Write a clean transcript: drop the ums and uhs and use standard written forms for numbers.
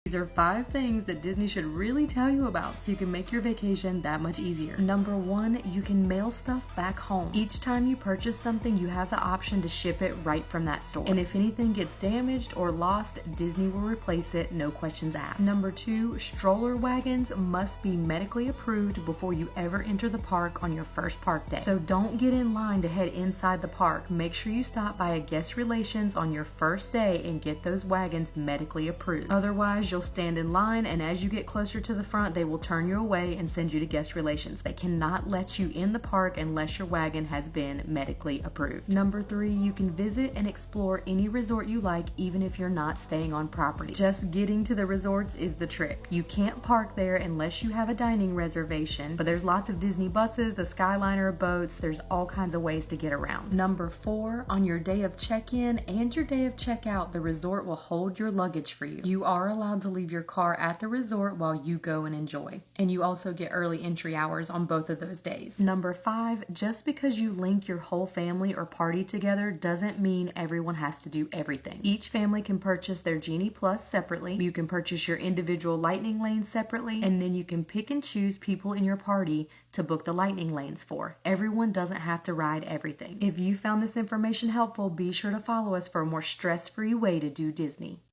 These are 5 things that Disney should really tell you about so you can make your vacation that much easier. Number 1, you can mail stuff back home. Each time you purchase something, you have the option to ship it right from that store. And if anything gets damaged or lost, Disney will replace it, no questions asked. Number 2, stroller wagons must be medically approved before you ever enter the park on your first park day. So don't get in line to head inside the park. Make sure you stop by a guest relations on your first day and get those wagons medically approved. Otherwise, you'll stand in line, and as you get closer to the front, they will turn you away and send you to guest relations. They cannot let you in the park unless your wagon has been medically approved. Number 3, you can visit and explore any resort you like, even if you're not staying on property. Just getting to the resorts is the trick. You can't park there unless you have a dining reservation, but there's lots of Disney buses, the Skyliner boats, there's all kinds of ways to get around. Number 4, on your day of check-in and your day of check-out, the resort will hold your luggage for you. You are allowed to leave your car at the resort while you go and enjoy. And you also get early entry hours on both of those days. Number 5, just because you link your whole family or party together doesn't mean everyone has to do everything. Each family can purchase their Genie Plus separately. You can purchase your individual lightning lanes separately, and then you can pick and choose people in your party to book the lightning lanes for. Everyone doesn't have to ride everything. If you found this information helpful, be sure to follow us for a more stress-free way to do Disney.